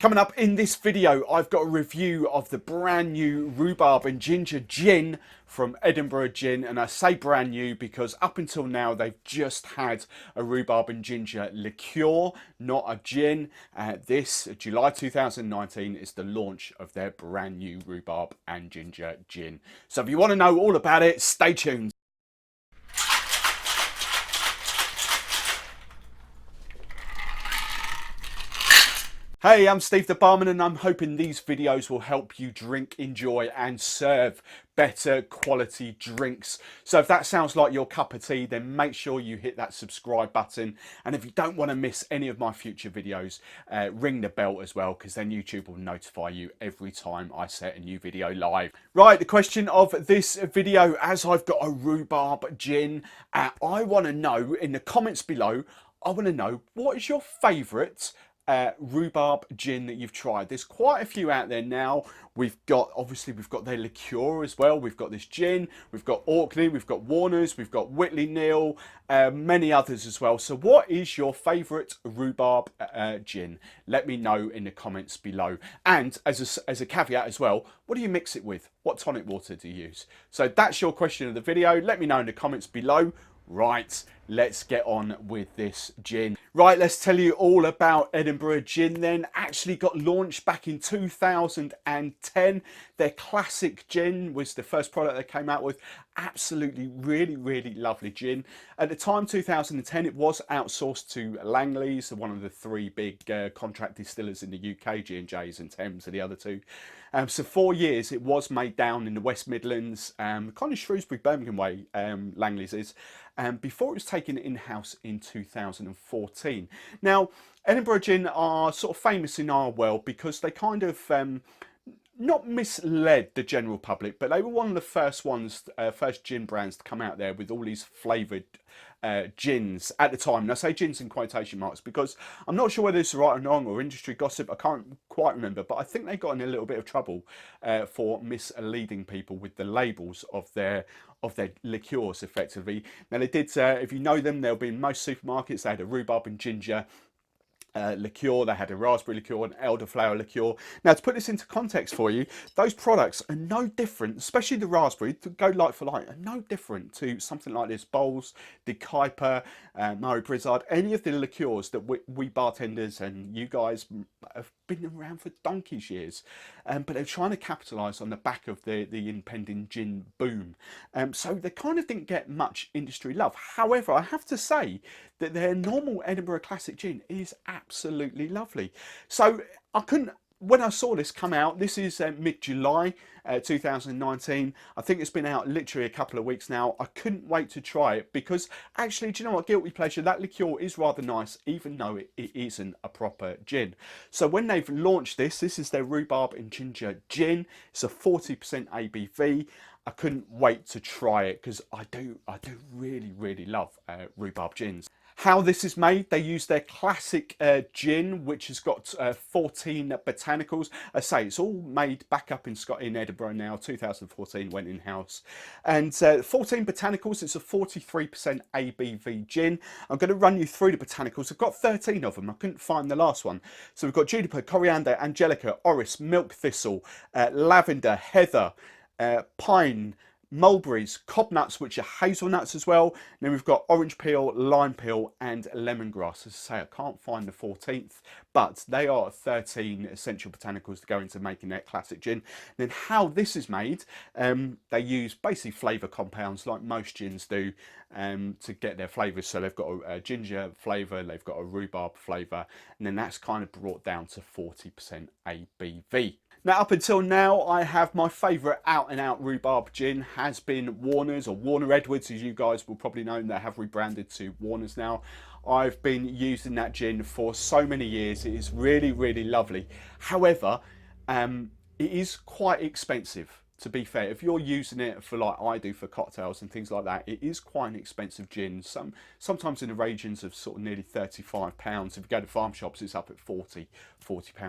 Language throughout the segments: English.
Coming up in this video, I've got a review of the brand new Rhubarb and Ginger Gin from Edinburgh Gin. And I say brand new because up until now, they've just had a Rhubarb and Ginger liqueur, not a gin. This July 2019 is the launch of their brand new Rhubarb and Ginger Gin. So if you want to know all about it, stay tuned. Hey, I'm Steve the Barman and I'm hoping these videos will help you drink, enjoy and serve better quality drinks. So if that sounds like your cup of tea, then make sure you hit that subscribe button. And if you don't want to miss any of my future videos, ring the bell as well, because then YouTube will notify you every time I set a new video live. Right, the question of this video, as I've got a Rhubarb Gin, I want to know in the comments below, I want to know what is your favourite rhubarb gin that you've tried. There's quite a few out there now. We've got their liqueur as well. We've got this gin, we've got Orkney, we've got Warner's, we've got Whitley Neal, many others as well. So what is your favourite rhubarb gin? Let me know in the comments below. And as a caveat as well, what do you mix it with? What tonic water do you use? So that's your question of the video. Let me know in the comments below. Right, let's get on with this gin. Right, let's tell you all about Edinburgh Gin then. Actually got launched back in 2010. Their classic gin was the first product they came out with. Absolutely, really lovely gin. At the time, 2010, it was outsourced to Langleys, one of the three big contract distillers in the UK. G&J's and Thames are the other two. So 4 years it was made down in the West Midlands, kind of Shrewsbury, Birmingham way, Langleys is, before it was taken in-house in 2014. Now, Edinburgh Gin are sort of famous in our world because they kind of not misled the general public, but they were one of the first ones, first gin brands to come out there with all these flavoured gins at the time. And I say gins in quotation marks because I'm not sure whether it's right or wrong or industry gossip. I can't quite remember, but I think they got in a little bit of trouble for misleading people with the labels of their liqueurs, effectively. Now they did, if you know them, they'll be in most supermarkets. They had a rhubarb and ginger liqueur, they had a raspberry liqueur, an elderflower liqueur. Now to put this into context for you, those products are no different, especially the raspberry, to go like for like, are no different to something like this, Bowls, De Kuyper, Murray Brizzard, any of the liqueurs that we bartenders and you guys have been around for donkey's years. But they're trying to capitalise on the back of the impending gin boom. So they kind of didn't get much industry love. However, I have to say that their normal Edinburgh Classic Gin is absolutely lovely. So I couldn't, when I saw this come out, this is mid-July 2019. I think it's been out literally a couple of weeks now. I couldn't wait to try it because actually, do you know what, guilty pleasure, that liqueur is rather nice, even though it isn't a proper gin. So when they've launched this is their Rhubarb and Ginger Gin. It's a 40% ABV. I couldn't wait to try it because I do really love rhubarb gins. How this is made, they use their classic gin, which has got 14 botanicals. I say it's all made back up in Edinburgh now. 2014 went in house, and 14 botanicals. It's a 43% ABV gin. I'm going to run you through the botanicals. I've got 13 of them. I couldn't find the last one. So we've got juniper, coriander, angelica, orris, milk thistle, lavender, heather, pine, mulberries, cob nuts, which are hazelnuts as well. And then we've got orange peel, lime peel and lemongrass. As I say, I can't find the 14th, but they are 13 essential botanicals to go into making that classic gin. And then how this is made, they use basically flavour compounds like most gins do to get their flavours. So they've got a ginger flavour, they've got a rhubarb flavour, and then that's kind of brought down to 40% ABV. Now, up until now, I have my favourite out-and-out rhubarb gin has been Warner's, or Warner Edwards, as you guys will probably know. They have rebranded to Warner's now. I've been using that gin for so many years. It is really lovely. However, it is quite expensive. To be fair, if you're using it for like I do for cocktails and things like that, it is quite an expensive gin. Sometimes in the regions of sort of nearly £35. If you go to farm shops, it's up at £40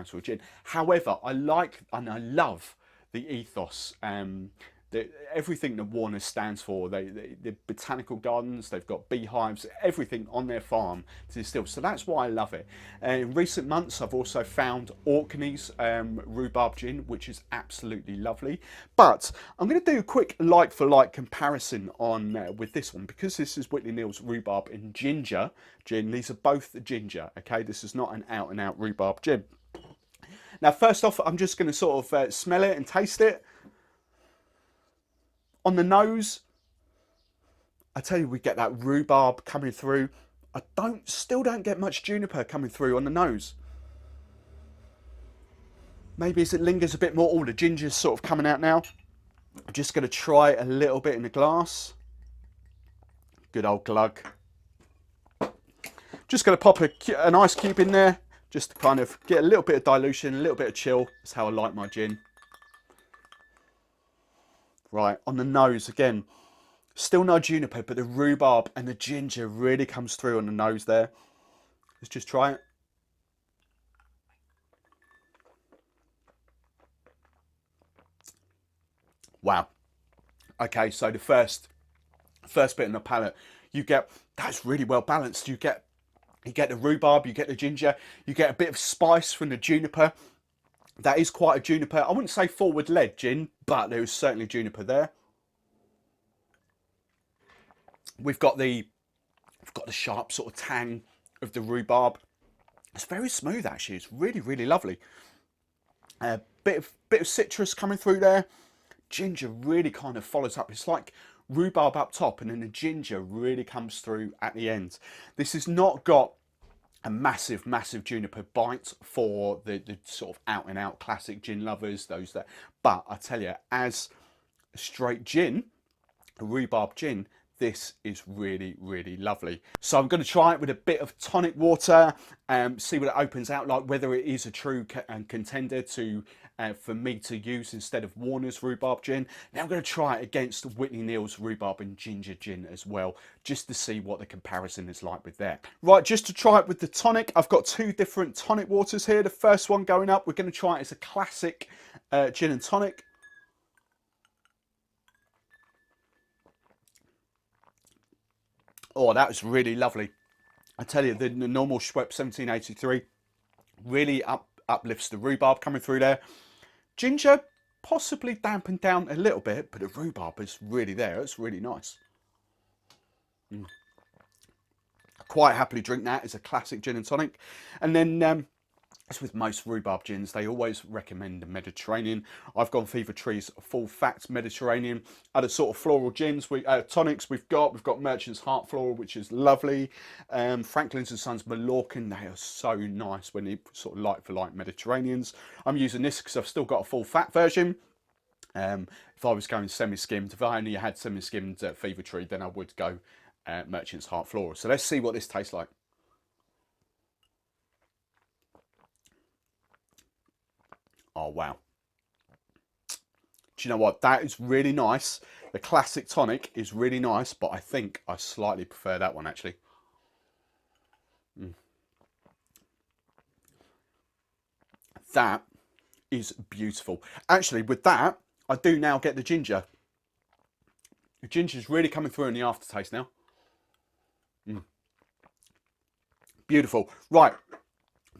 for a gin. However, I like and I love the ethos everything that Warner stands for. The botanical gardens, they've got beehives, everything on their farm to distill. So that's why I love it. In recent months, I've also found Orkney's Rhubarb Gin, which is absolutely lovely. But I'm going to do a quick like-for-like comparison on with this one, because this is Whitley Neal's Rhubarb and Ginger Gin. These are both ginger, okay? This is not an out-and-out rhubarb gin. Now, first off, I'm just going to sort of smell it and taste it. On the nose, I tell you, we get that rhubarb coming through. I still don't get much juniper coming through on the nose. Maybe as it lingers a bit more, all the ginger's sort of coming out now. I'm just going to try a little bit in the glass. Good old glug. Just going to pop an ice cube in there, just to kind of get a little bit of dilution, a little bit of chill. That's how I like my gin. Right, on the nose again, still no juniper, but the rhubarb and the ginger really comes through on the nose there. Let's just try it. Wow. Okay, so the first bit in the palate, you get, that's really well balanced. You get the rhubarb, you get the ginger, you get a bit of spice from the juniper. That is quite a juniper. I wouldn't say forward led gin, but there is certainly juniper there. We've got the sharp sort of tang of the rhubarb. It's very smooth actually. It's really, really lovely. A bit of citrus coming through there. Ginger really kind of follows up. It's like rhubarb up top, and then the ginger really comes through at the end. This has not got a massive juniper bite for the sort of out and out classic gin lovers, those that, but I tell you, as a straight gin, a rhubarb gin, this is really, really lovely. So I'm going to try it with a bit of tonic water, see what it opens out like, whether it is a true contender to for me to use instead of Warner's Rhubarb Gin. Now I'm going to try it against Whitley Neal's Rhubarb and Ginger Gin as well, just to see what the comparison is like with that. Right, just to try it with the tonic, I've got two different tonic waters here. The first one going up, we're going to try it as a classic gin and tonic. Oh, that was really lovely. I tell you, the normal Schweppes 1783 really uplifts the rhubarb coming through there. Ginger possibly dampened down a little bit, but the rhubarb is really there. It's really nice. Quite happily drink that as a classic gin and tonic. And then, as with most rhubarb gins, they always recommend the Mediterranean. I've gone Fever Tree's full fat Mediterranean. Other sort of floral gins, tonics we've got Merchant's Heart Floral, which is lovely. Franklin's and Sons Mallorcan, they are so nice when they sort of like for like Mediterraneans. I'm using this because I've still got a full fat version. If I was going semi-skimmed, if I only had semi-skimmed Fever Tree, then I would go Merchant's Heart Floral. So let's see what this tastes like. Oh, wow. Do you know what? That is really nice. The classic tonic is really nice, but I think I slightly prefer that one, actually. That is beautiful. Actually, with that, I do now get the ginger. The ginger is really coming through in the aftertaste now. Beautiful. Right.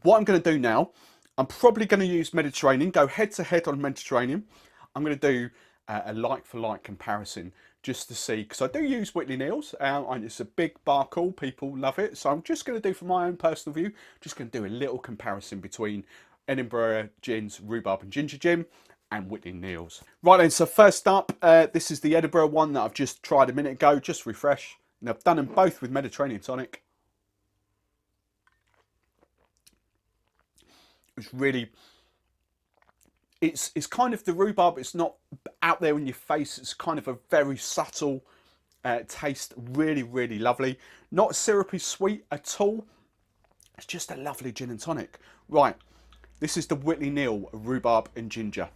What I'm going to do now, I'm probably going to use Mediterranean, go head to head on Mediterranean. I'm going to do a like-for-like comparison just to see, because I do use Whitley Neal's, and it's a big bar call, people love it. So I'm just going to do, from my own personal view, just going to do a little comparison between Edinburgh Gin's Rhubarb and Ginger Gin and Whitley Neal's. Right then, so first up, this is the Edinburgh one that I've just tried a minute ago, just refresh. And I've done them both with Mediterranean tonic. It's really, it's kind of the rhubarb, it's not out there in your face, it's kind of a very subtle taste, really, really lovely. Not syrupy sweet at all, it's just a lovely gin and tonic. Right, this is the Whitley Neal Rhubarb and Ginger.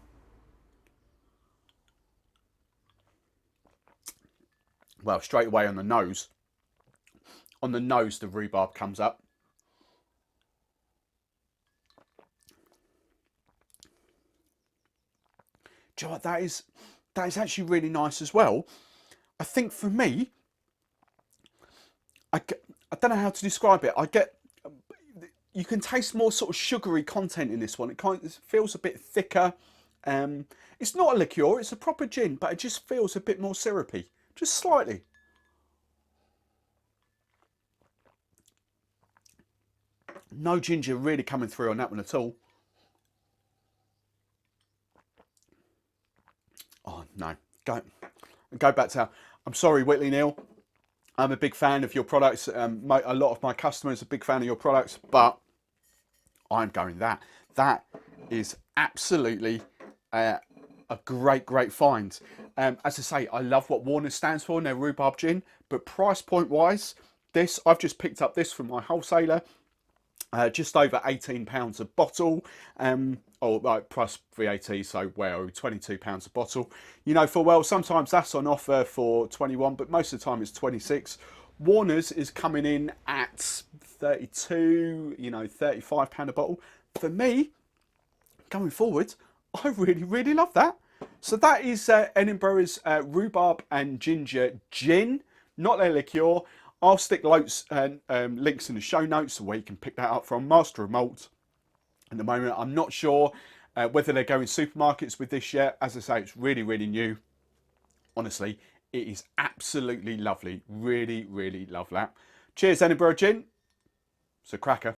Well, straight away on the nose, the rhubarb comes up. Do you know what, that is that is actually really nice as well. I think for me, I don't know how to describe it. You can taste more sort of sugary content in this one. It feels a bit thicker. It's not a liqueur, it's a proper gin, but it just feels a bit more syrupy, just slightly. No ginger really coming through on that one at all. Oh no, go back to. I'm sorry, Whitley Neal. I'm a big fan of your products. A lot of my customers are a big fan of your products, but I'm going that. That is absolutely a great find. As I say, I love what Warner stands for in their Rhubarb Gin, but price point wise, I've just picked up this from my wholesaler. Just over £18 a bottle, or like plus VAT, so well, £22 a bottle. You know, for well, sometimes that's on offer for 21, but most of the time it's 26. Warner's is coming in at 32, you know, £35 a bottle. For me, going forward, I really love that. So that is Edinburgh's Rhubarb and Ginger Gin, not their liqueur. I'll stick links in the show notes where you can pick that up from. Master of Malt. At the moment, I'm not sure whether they're going supermarkets with this yet. As I say, it's really new. Honestly, it is absolutely lovely. Really love that. Cheers, Edinburgh Gin. It's a cracker.